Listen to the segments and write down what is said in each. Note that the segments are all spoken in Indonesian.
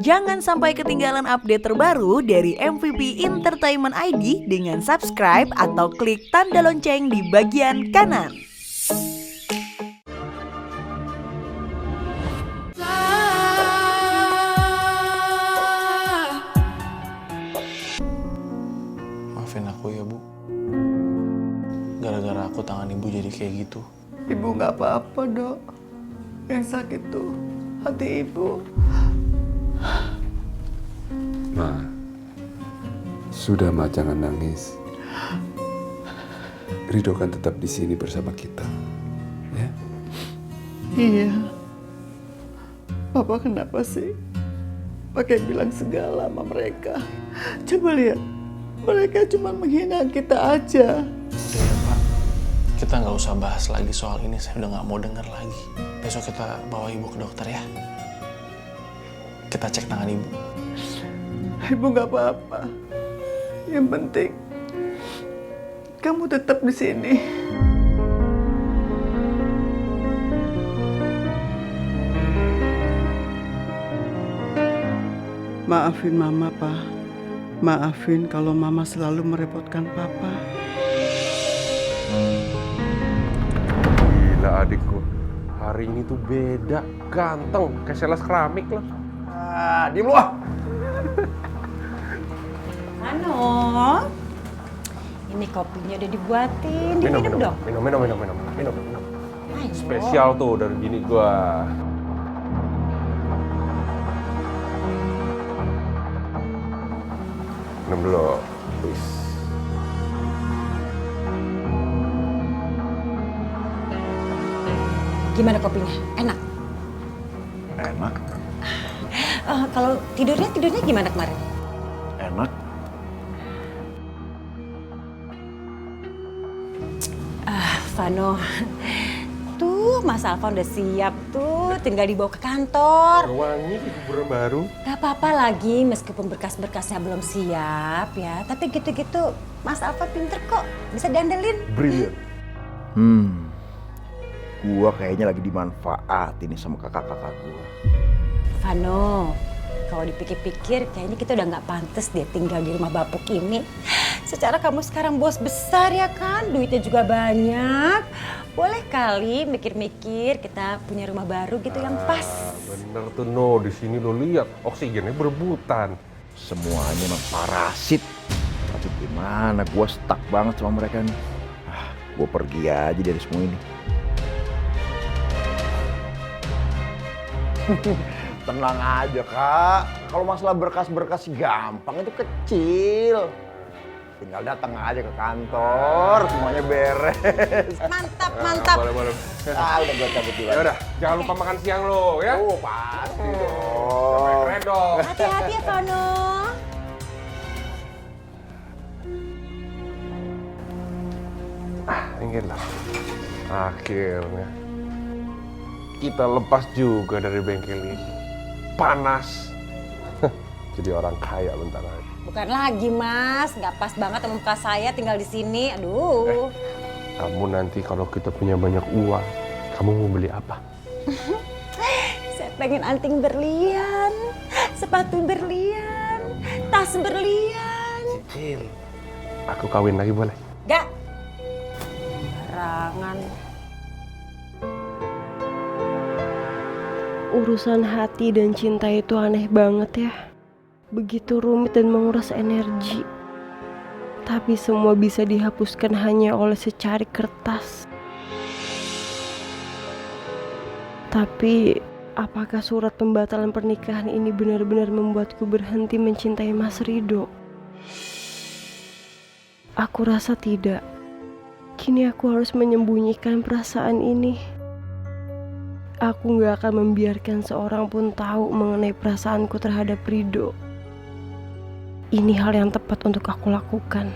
Jangan sampai ketinggalan update terbaru dari MVP Entertainment ID dengan subscribe atau klik tanda lonceng di bagian kanan. Maafin aku ya, Bu. Gara-gara aku tangan Ibu jadi kayak gitu. Ibu nggak apa-apa, Dok. Yang sakit tuh hati Ibu. Ma, sudah Ma, jangan nangis. Ridho kan tetap di sini bersama kita, ya? Iya. Papa kenapa sih pakai bilang segala sama mereka? Coba lihat, mereka cuma menghina kita aja. Udah ya, Pak. Kita nggak usah bahas lagi soal ini. Saya udah nggak mau dengar lagi. Besok kita bawa Ibu ke dokter ya. Kita cek tangan Ibu. Ibu nggak apa-apa. Yang penting kamu tetap di sini. Maafin Mama, Pak. Maafin kalau Mama selalu merepotkan Papa. Gila adikku, hari ini tuh beda, ganteng, kayak seles keramik lah. Diem lu ah. Ano, ini kopinya udah dibuatin, diminum dong. Minum. Ayo. Spesial tuh dari bini gua. Minum dulu, please. Gimana kopinya? Enak? Enak, Kalau tidurnya gimana kemarin? enak. Vano, tuh Mas Alvan udah siap tuh, tinggal dibawa ke kantor. Wangi kuburan baru. Gak apa-apa lagi, meskipun berkas-berkasnya belum siap ya. Tapi gitu-gitu Mas Alvan pinter kok, bisa diandelin. Brilliant. Gua kayaknya lagi dimanfaatin nih sama kakak-kakak gua. Vano, kalau dipikir-pikir kayaknya kita udah nggak pantas dia tinggal di rumah bapuk ini. Secara kamu sekarang bos besar ya kan, duitnya juga banyak. Boleh kali mikir-mikir kita punya rumah baru gitu yang pas. Bener tuh No, di sini lo lihat oksigennya berebutan. Semuanya emang parasit. Tapi gimana, gua stuck banget sama mereka nih. Gua pergi aja dari semua ini. Tenang aja, Kak. Kalau masalah berkas-berkas gampang, itu kecil. Tinggal datang aja ke kantor, semuanya beres. Mantap. Boleh. Udah gua cabut dulu. Ya udah, jangan lupa makan siang lo ya. Oh, pasti dong. Keren dong. Hati-hati ya Vano. Ingin lah. Akhirnya kita lepas juga dari bengkel ini. Panas. Jadi orang kaya bentar lagi. Bukan lagi Mas, nggak pas banget sama muka saya tinggal di sini. Aduh. Kamu nanti kalau kita punya banyak uang, kamu mau beli apa? Saya pengen anting berlian, sepatu berlian, tas berlian. Cicil. Aku kawin lagi boleh? Gak. Barangan. Urusan hati dan cinta itu aneh banget ya. Begitu rumit dan menguras energi. Tapi semua bisa dihapuskan hanya oleh secari kertas. Tapi apakah surat pembatalan pernikahan ini benar-benar membuatku berhenti mencintai Mas Ridho? Aku rasa tidak. Kini aku harus menyembunyikan perasaan ini. Aku gak akan membiarkan seorang pun tahu mengenai perasaanku terhadap Ridho. Ini hal yang tepat untuk aku lakukan.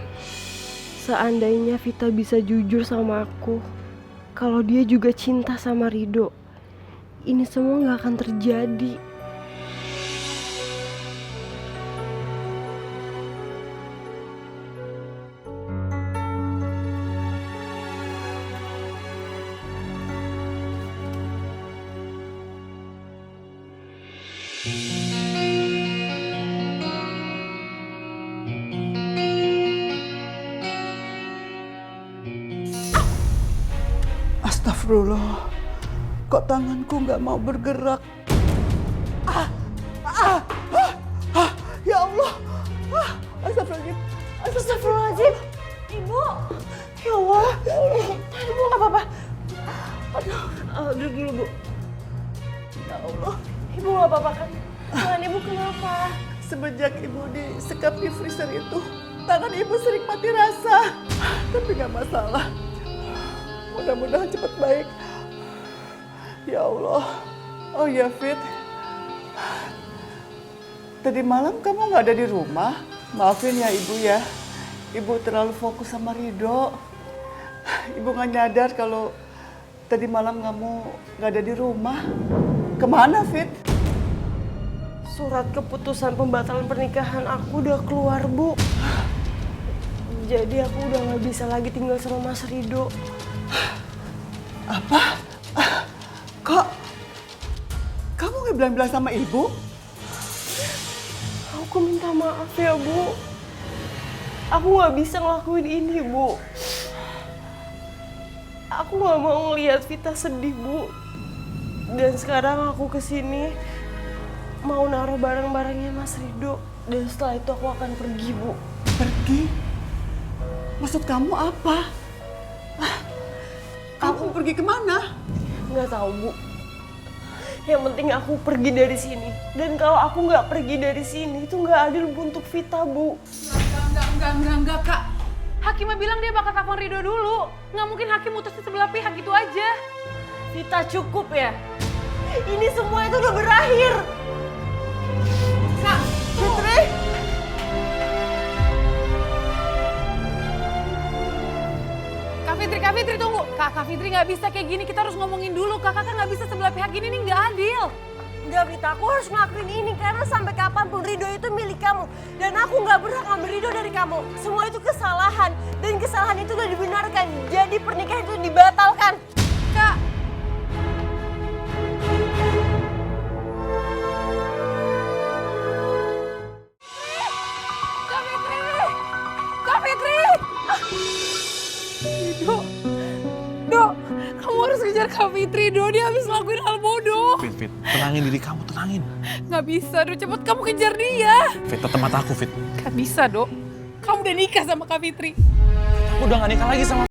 Seandainya Vita bisa jujur sama aku, kalau dia juga cinta sama Ridho, ini semua gak akan terjadi. Astagfirullah, kok tanganku nggak mau bergerak? Ya Allah, astagfirullahaladzim, Astagfirullahaladzim. Ibu. Ya Allah. Ibu nggak apa-apa. Duduk dulu, Bu. ya Allah. Ibu nggak apa-apa kan? Tangan ibu kenapa? Semenjak ibu disekap di freezer itu, tangan ibu sering mati rasa. Tapi nggak masalah. Mudah-mudahan cepat baik. Ya Allah. Oh ya Fit. Tadi malam kamu nggak ada di rumah. Maafin ya ibu ya. Ibu terlalu fokus sama Ridho. Ibu nggak nyadar kalau tadi malam kamu nggak ada di rumah. Kemana Fit? Surat keputusan pembatalan pernikahan aku udah keluar, Bu. Jadi aku udah nggak bisa lagi tinggal sama Mas Ridho. Apa? Kok? Kamu nggak bilang-bilang sama ibu? Aku minta maaf ya, Bu. Aku nggak bisa ngelakuin ini, Bu. Aku nggak mau ngelihat Vita sedih, Bu. Dan sekarang aku kesini mau naruh barang-barangnya Mas Ridho. Dan setelah itu aku akan pergi, Bu. Pergi? Maksud kamu apa? Kamu pergi kemana? Nggak tahu, Bu. Yang penting aku pergi dari sini. Dan kalau aku nggak pergi dari sini, itu nggak adil untuk Vita, Bu. Enggak, Kak. Hakimnya bilang dia bakal telepon Ridho dulu. Nggak mungkin Hakim mutusin sebelah pihak gitu aja. Vita, cukup ya. Ini semua itu udah berakhir. Kak, Fitri! Kak Fitri tunggu. Kak Fitri nggak bisa kayak gini, kita harus ngomongin dulu. Kakak nggak bisa sebelah pihak gini, ini nggak adil. Enggak, Vita, aku harus ngelakuin ini karena sampai kapanpun Ridho itu milik kamu. Dan aku nggak berhak ngambil Ridho dari kamu. Semua itu kesalahan. Dan kesalahan itu udah dibenarkan. Jadi pernikahan itu dibatalkan. Kak. Kak Fitri! Kak Fitri! Do, kamu harus kejar Kak Fitri, Do. Dia habis ngelakuin hal bodoh. Fit, tenangin diri kamu, tenangin. Nggak bisa, Do. Cepet kamu kejar dia. Fit, tetap mata aku, Fit. Nggak bisa, Do. Kamu udah nikah sama Kak Fitri. Aku udah gak nikah lagi sama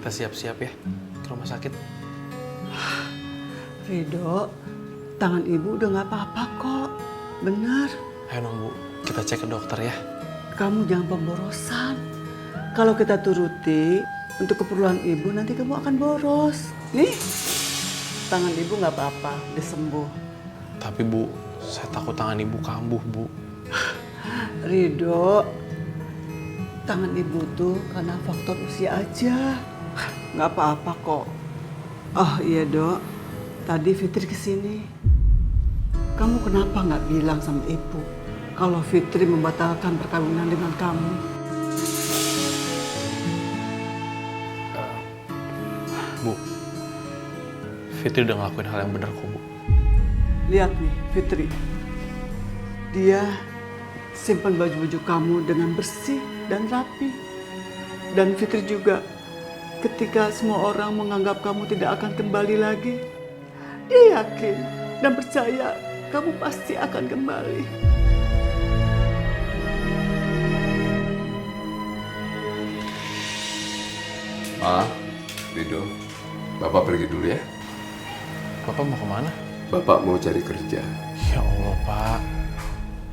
kita siap-siap ya ke rumah sakit. Ridho, tangan ibu udah nggak apa-apa kok. Benar. Ayo dong Bu, kita cek ke dokter ya. Kamu jangan pemborosan. Kalau kita turuti untuk keperluan ibu, nanti kamu akan boros. Nih, tangan ibu nggak apa-apa, udah sembuh. Tapi Bu, saya takut tangan ibu kambuh Bu. Ridho, tangan ibu tuh karena faktor usia aja. Nggak apa-apa kok. Oh iya Dok, tadi Fitri kesini. Kamu kenapa nggak bilang sama ibu kalau Fitri membatalkan perkawinan dengan kamu? Bu, Fitri udah ngelakuin hal yang benar kok Bu. Lihat nih Fitri, dia simpan baju-baju kamu dengan bersih dan rapi. Dan Fitri juga, ketika semua orang menganggap kamu tidak akan kembali lagi, dia yakin dan percaya kamu pasti akan kembali. Ma, Ridho, Bapak pergi dulu ya. Bapak mau kemana? Bapak mau cari kerja. Ya Allah Pak,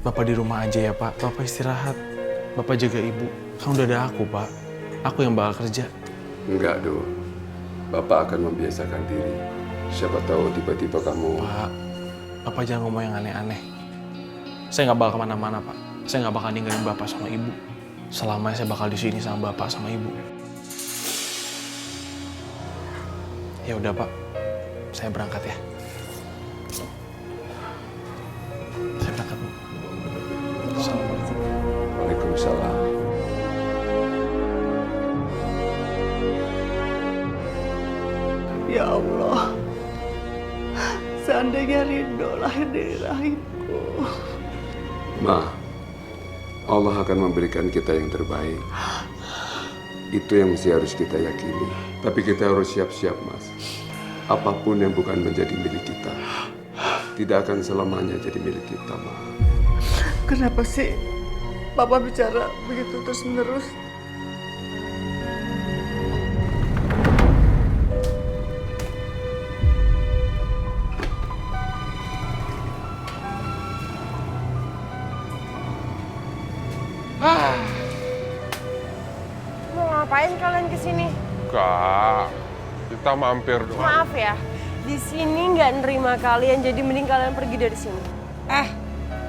Bapak di rumah aja ya Pak. Bapak istirahat, Bapak jaga ibu. Kan udah ada aku Pak, aku yang bakal kerja. Enggak, Do. Bapak akan membiasakan diri. Siapa tahu tiba-tiba kamu... Pak, Bapak jangan ngomong yang aneh-aneh. Saya nggak bakal kemana-mana Pak. Saya nggak bakal ninggalin Bapak sama Ibu. Selamanya saya bakal di sini sama Bapak sama Ibu. Ya udah Pak, saya berangkat ya. Saya berangkat Bu. Assalamualaikum. Waalaikumsalam. Ya Allah, seandainya Ridho lahir dari rahimku. Ma, Allah akan memberikan kita yang terbaik. Itu yang mesti harus kita yakini. Tapi kita harus siap-siap, Mas. Apapun yang bukan menjadi milik kita, tidak akan selamanya jadi milik kita, Ma. Kenapa sih Papa bicara begitu terus-menerus? Mau ngapain kalian kesini? Kak, kita mampir doang. Maaf ya, di sini nggak nerima kalian, jadi mending kalian pergi dari sini.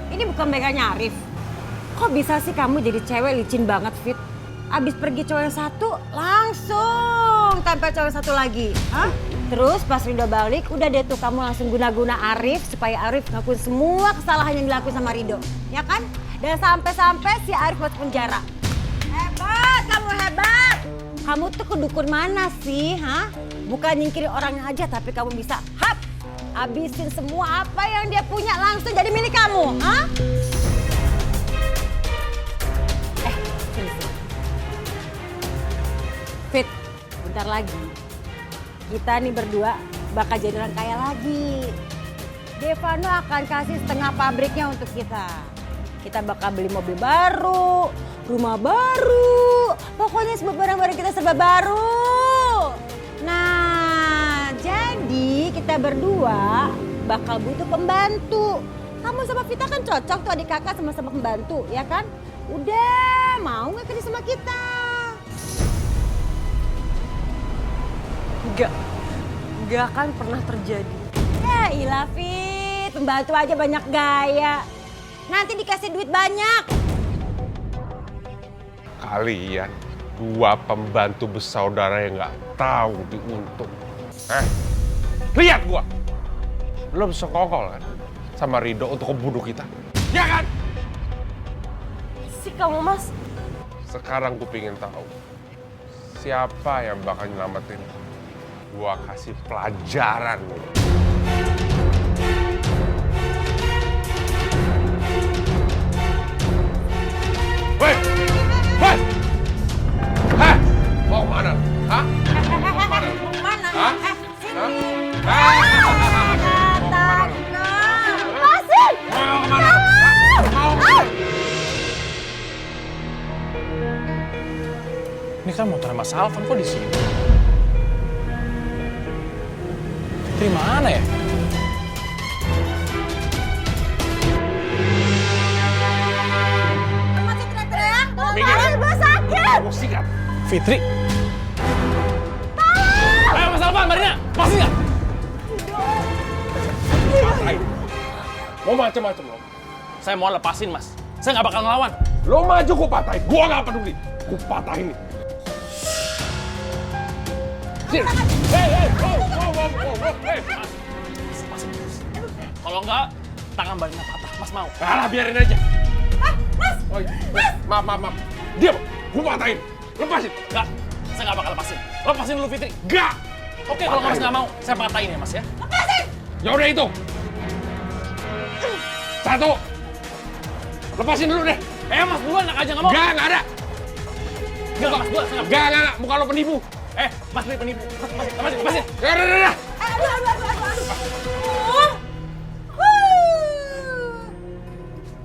Ini bukan beganya Arif. Kok bisa sih kamu jadi cewek licin banget, Fit? Abis pergi cowok yang satu, langsung tempel cowok satu lagi. Hah? Terus pas Ridho balik, udah deh tuh kamu langsung guna-guna Arif supaya Arif ngakuin semua kesalahan yang dilakuin sama Ridho. Ya kan? Dan sampai-sampai si Arif masuk penjara. Hebat, kamu hebat! Kamu tuh kedukun mana sih, hah? Bukan nyingkirin orangnya aja, tapi kamu bisa, hap! Habisin semua apa yang dia punya langsung jadi milik kamu, hah? Sini. Fit, bentar lagi. Kita nih berdua bakal jadi orang kaya lagi. Devano akan kasih setengah pabriknya untuk kita. Kita bakal beli mobil baru, rumah baru. Pokoknya semua barang-barang kita serba baru. Nah, jadi kita berdua bakal butuh pembantu. Kamu sama Vita kan cocok tuh, adik kakak sama-sama pembantu, ya kan? Udah, mau nggak kerja sama kita? Nggak akan pernah terjadi. Ya ilah Fit, pembantu aja banyak gaya. Nanti dikasih duit banyak. Kalian dua pembantu bersaudara yang nggak tahu diuntung. Lihat gua, belum sekongkol kan sama Ridho untuk membunuh kita, ya kan? Si kamu Mas, Sekarang gue pengen tahu siapa yang bakal nyelamatin. Gua kasih pelajaran. Woi! Woi! Hah? Mau kemana? Hah? Mau kemana? Mau kemana? Hah? Sini. Hah? Datang. lepasin! Mau kemana? Mau kemana? Ini kan motornya Mas Alvan kok di sini? Fitri mana ya? Masih teriak-teriak, tolong gue sakit. Gue sikat. Fitri? Ayo Mas Alvan, Marina, pasti nggak? Patahin. Mau macem-macem lo. Saya mau lepasin, Mas. Saya nggak bakal ngelawan. Lo maju gue patahin. Gue nggak peduli. Gue patahin nih. Sini. Hei, Lepasin terus. Kalau nggak, tangan Marina patah. Mas mau? Alah, biarin aja. Mas! Maaf. Diam, gue patahin. Lepasin. Nggak, saya nggak bakal lepasin. Lepasin dulu Fitri. Nggak. Oke, kalau Mas nggak mau, saya patahin ya Mas ya. Ya udah itu. 1. Lepasin dulu deh. Mas duluan anak aja nggak mau. Nggak ada. Nggak, Mas duluan. Saya Nggak. Muka lo penipu. Mas beli penipu. Lepasin. Ya udah.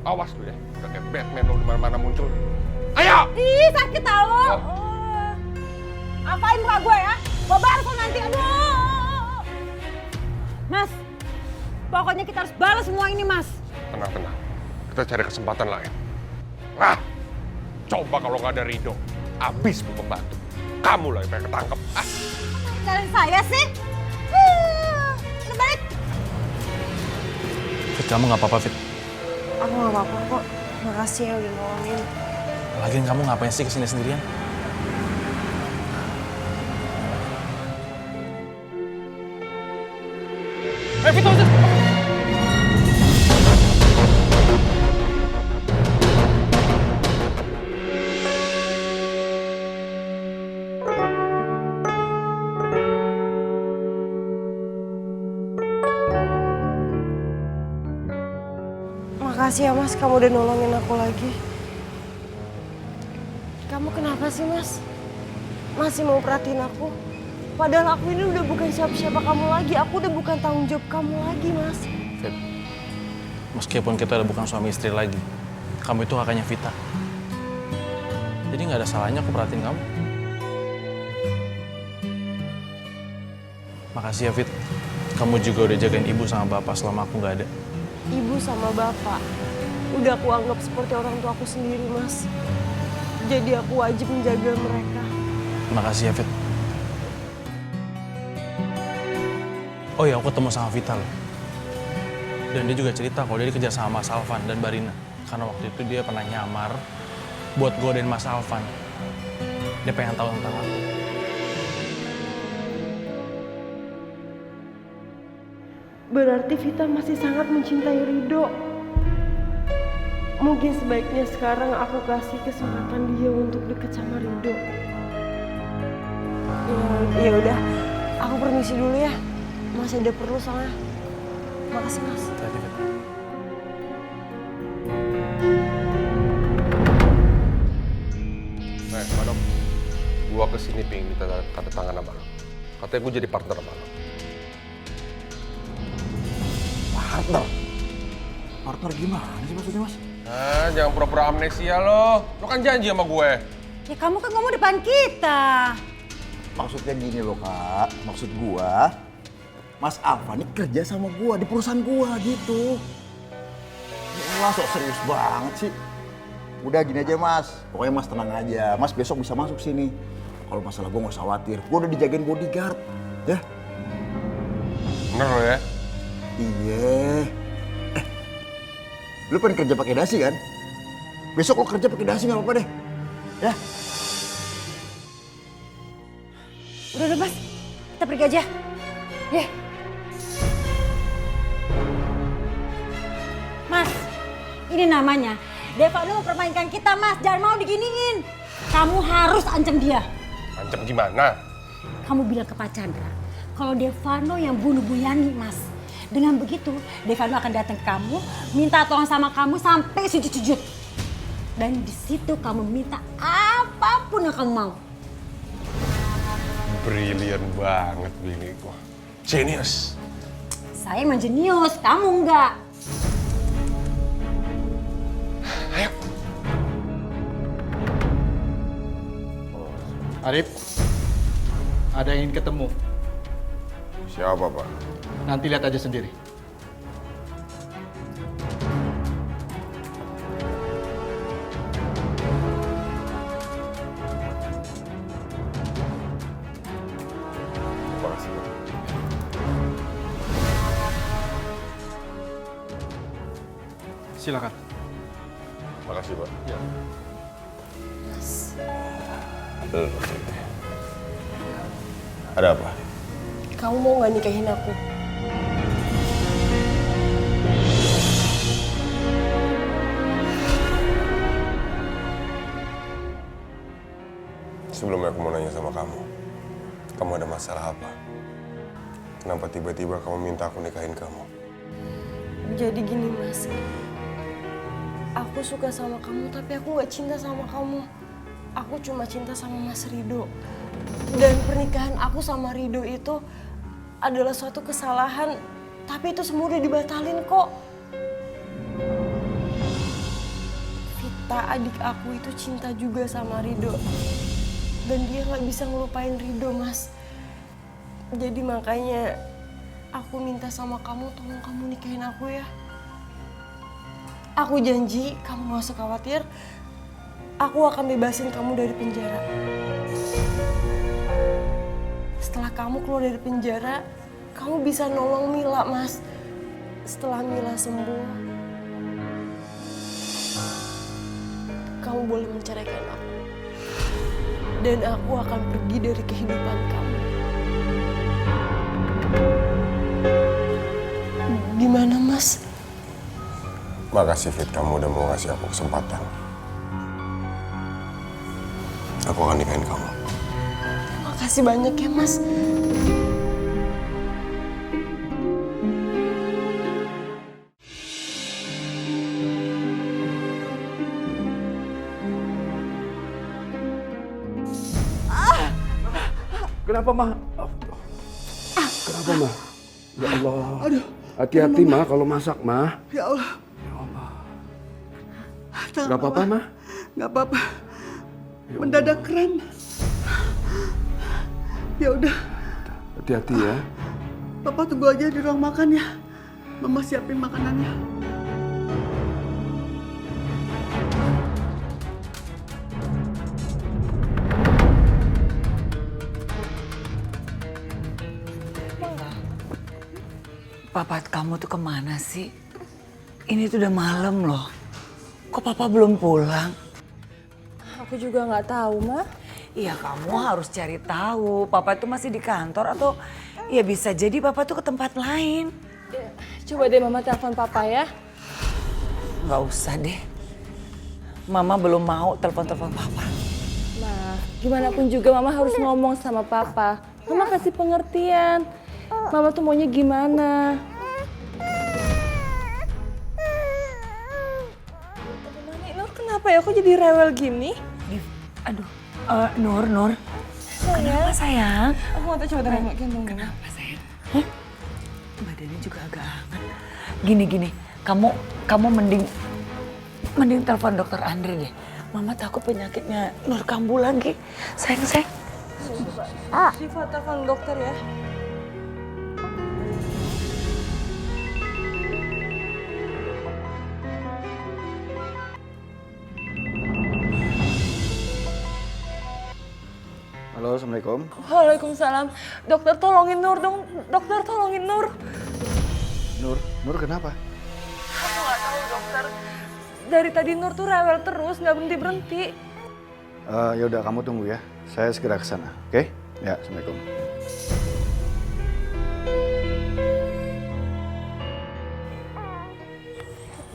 Awas lu ya. Udah kayak Batman lo di mana-mana muncul. Ayo. Ih, sakit tau. Apain muka gue ya? Gue balas lo nanti, aduh. Mas, pokoknya kita harus balas semua ini, Mas. Tenang. Kita cari kesempatan lain. Coba kalau nggak ada Rido, abis pembantu. Kamu lah yang pengen ketangkep. Cariin saya sih. Lebih. Fit, kamu nggak apa-apa, Fit? Aku nggak apa-apa kok. Makasih ya udah nolongin. Lagian kamu ngapain sih kesini sendirian? Fit, tunggu. Makasih ya Mas, kamu udah nolongin aku lagi. Kamu kenapa sih Mas? Masih mau perhatiin aku? Padahal aku ini udah bukan siapa-siapa kamu lagi. Aku udah bukan tanggung jawab kamu lagi, Mas. Fit, meskipun kita udah bukan suami istri lagi, kamu itu kakaknya Vita. Jadi nggak ada salahnya aku perhatiin kamu. Makasih ya, Fit. Kamu juga udah jagain ibu sama bapak selama aku nggak ada. Ibu sama bapak udah aku anggap seperti orang tua aku sendiri, Mas. Jadi aku wajib menjaga mereka. Makasih ya, Fit. Oh ya, aku ketemu sama Vita loh. Dan dia juga cerita kalau dia dikejar sama Mas Alvan dan Barina. Karena waktu itu dia pernah nyamar buat godain Mas Alvan. Dia pengen tahu tentang aku. Berarti Vita masih sangat mencintai Rido. Mungkin sebaiknya sekarang aku kasih kesempatan dia untuk deket sama Rido. Ya udah, aku permisi dulu ya. Masih ada perlu soalnya. Makasih Mas. Hati-hati, Fit. Madam, gua kesini pengen minta tanda tangan sama lo. Katanya gua jadi partner sama lo. Partner? Partner gimana sih maksudnya, Mas? Jangan pura-pura amnesia lo. Lo kan janji sama gue. Ya kamu kan ngomong depan kita. Maksudnya gini loh, Kak. Maksud gua, Mas Alvan ini kerja sama gua di perusahaan gua gitu. Wah, sok serius banget sih. Udah gini aja, Mas. Pokoknya Mas tenang aja. Mas besok bisa masuk sini. Kalau masalah gua nggak usah khawatir. Gua udah dijagain bodyguard, ya. Bener lo ya? Iya. Lu pengen kerja pakai dasi kan? Besok lo kerja pakai dasi nggak apa-apa deh, ya. Udah Mas, kita pergi aja. Ya. Mas, ini namanya Devano mempermainkan kita, Mas. Jangan mau diginiin. Kamu harus ancam dia. Ancam gimana? Kamu bilang ke Pak Chandra kalau Devano yang bunuh Bu Yani, Mas. Dengan begitu, Devano akan datang ke kamu, minta tolong sama kamu sampai sujud-sujud. Dan di situ kamu minta apapun yang kamu mau. Brilian banget bini gua. Genius. Saya emang jenius, kamu enggak. Ayo. Arif, ada yang ingin ketemu. Siapa, Pak? Nanti lihat aja sendiri. Terima kasih, Pak. Silakan. Makasih, Pak. Ya. Ada apa? Kamu mau nggak nikahin aku? Sebelumnya aku mau nanya sama kamu. Kamu ada masalah apa? Kenapa tiba-tiba kamu minta aku nikahin kamu? Jadi gini Mas, aku suka sama kamu tapi aku nggak cinta sama kamu. Aku cuma cinta sama Mas Rido. Dan pernikahan aku sama Rido itu adalah suatu kesalahan, tapi itu semua udah dibatalin kok. Vita, adik aku itu cinta juga sama Rido. Dan dia nggak bisa ngelupain Rido, Mas. Jadi makanya aku minta sama kamu, tolong kamu nikahin aku ya. Aku janji, kamu gak usah khawatir. Aku akan bebasin kamu dari penjara. Setelah kamu keluar dari penjara, kamu bisa nolong Mila, Mas. Setelah Mila sembuh, kamu boleh menceraikan aku. Dan aku akan pergi dari kehidupan kamu. Gimana, Mas? Makasih, Fit. Kamu udah mau ngasih aku kesempatan. Aku akan nikahin kamu. Makasih banyak ya, Mas. Kenapa, Ma? Kenapa, Ma? Ya Allah. Aduh. Hati-hati, Ma, kalau masak, Ma. Ya Allah. Ya Allah. Tangan Gak apa-apa, Ma? Gak apa-apa. Mendadak kram. Ya udah, Hati-hati ya. Papa tunggu aja di ruang makan ya. Mama siapin makanannya. Papa kamu tuh kemana sih? Ini tuh udah malam loh. Kok papa belum pulang? Aku juga nggak tahu, Ma. Iya, kamu harus cari tahu. Papa tuh masih di kantor atau ya bisa jadi papa tuh ke tempat lain. Coba deh Mama telepon Papa ya. Nggak usah deh. Mama belum mau telepon-telepon papa. Nah, gimana pun juga Mama harus ngomong sama Papa. Mama kasih pengertian. Mama tuh maunya gimana? Nur, kenapa ya? Kok jadi rewel gini? Aduh, Nur. Kenapa sayang? Aku mau coba tengok gendong. Kenapa sayang? Hah? Badannya juga agak hangat. Gini, kamu mending telepon dokter Andre deh. Mama takut penyakitnya Nur kambuh lagi. Sayang. Syifa telepon dokter ya. Halo, Assalamualaikum. Waalaikumsalam. Dokter tolongin Nur dong. Dokter tolongin Nur. Nur kenapa? Aku nggak tahu dokter. Dari tadi Nur tuh rewel terus, nggak berhenti. Ya udah, kamu tunggu ya. Saya segera ke sana, oke? Ya, Assalamualaikum.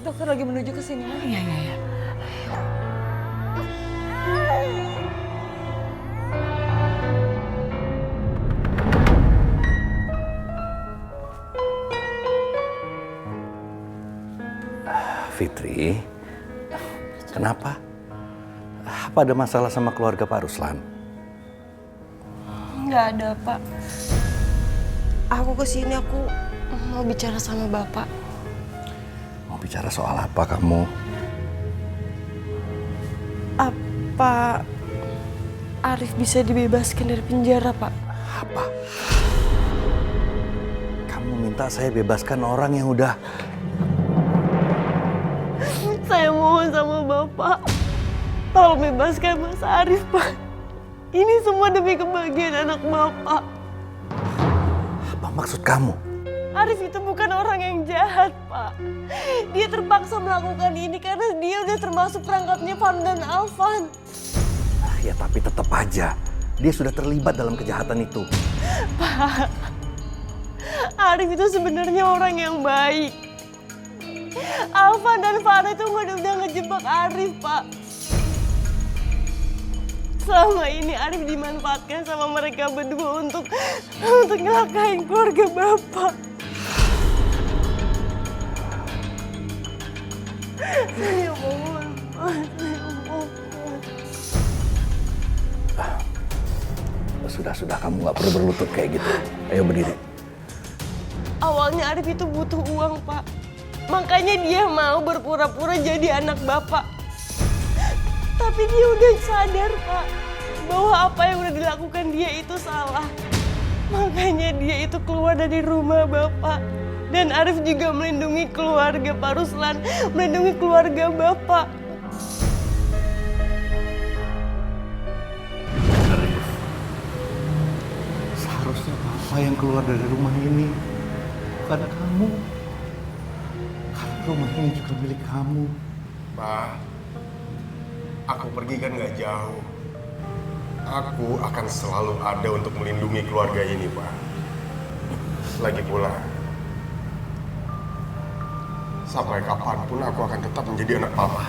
Dokter lagi menuju ke sini. Iya. Fitri, kenapa? Apa ada masalah sama keluarga Pak Ruslan? Nggak ada, Pak. Aku kesini, aku mau bicara sama Bapak. Mau bicara soal apa kamu? Apa Arif bisa dibebaskan dari penjara, Pak? Apa? Kamu minta saya bebaskan orang yang udah... Saya mohon sama Bapak, tolong bebaskan Mas Arif, Pak. Ini semua demi kebahagiaan anak Bapak. Apa maksud kamu? Arif itu bukan orang yang jahat, Pak. Dia terpaksa melakukan ini karena dia udah termasuk perangkapnya Van dan Alvan. Ya tapi tetap aja, dia sudah terlibat dalam kejahatan itu. Pak, Arif itu sebenarnya orang yang baik. Alvan dan Farah itu udah ngejebak Arif, Pak. Selama ini Arif dimanfaatkan sama mereka berdua untuk ngelakain keluarga Bapak. Saya mohon, Pak. Saya mohon. Sudah, kamu nggak perlu berlutut kayak gitu. Ayo berdiri. Awalnya Arif itu butuh uang, Pak. Makanya dia mau berpura-pura jadi anak Bapak. Tapi dia udah sadar, Pak, bahwa apa yang udah dilakukan dia itu salah. Makanya dia itu keluar dari rumah Bapak. Dan Arif juga melindungi keluarga Pak Ruslan, melindungi keluarga Bapak. Arif, seharusnya Papa yang keluar dari rumah ini, bukan kamu. Karena rumah ini juga milik kamu. Pak, aku pergi kan gak jauh. Aku akan selalu ada untuk melindungi keluarga ini, Pak. Lagi pula, sampai kapanpun aku akan tetap menjadi anak Papa.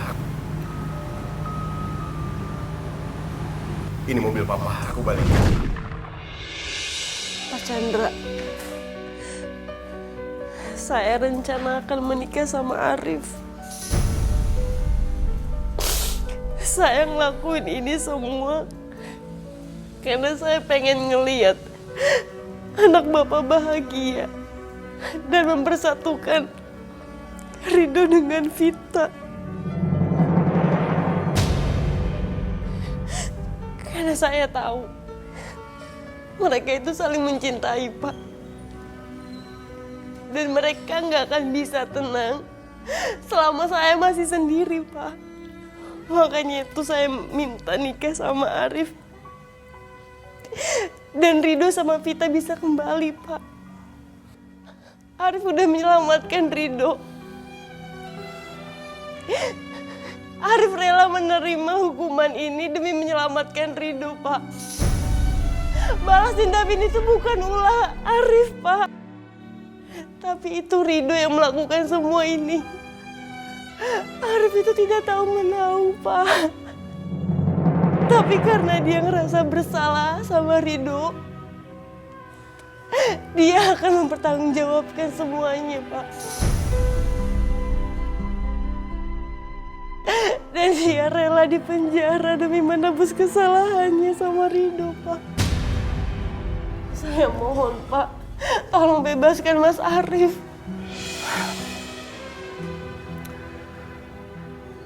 Ini mobil Papa, aku balik. Pak Chandra, saya rencana akan menikah sama Arif. Saya ngelakuin ini semua karena saya pengen ngeliat anak Bapak bahagia dan mempersatukan Ridho dengan Vita. Karena saya tahu mereka itu saling mencintai, Pak. Dan mereka nggak akan bisa tenang selama saya masih sendiri, Pak. Makanya itu saya minta nikah sama Arif. Dan Ridho sama Vita bisa kembali, Pak. Arif udah menyelamatkan Ridho. Arif rela menerima hukuman ini demi menyelamatkan Ridho, Pak. Balas dendam ini tuh bukan ulah Arif, Pak. Tapi itu Ridho yang melakukan semua ini. Arif itu tidak tahu menahu, Pak. Tapi karena dia ngerasa bersalah sama Ridho, dia akan mempertanggungjawabkan semuanya, Pak. Dan dia rela dipenjara demi menebus kesalahannya sama Ridho, Pak. Saya mohon, Pak, tolong bebaskan Mas Arif.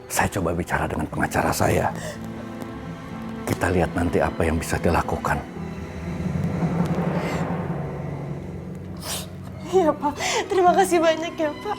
Saya coba bicara dengan pengacara saya. Kita lihat nanti apa yang bisa dilakukan. Iya, Pak. Terima kasih banyak ya, Pak.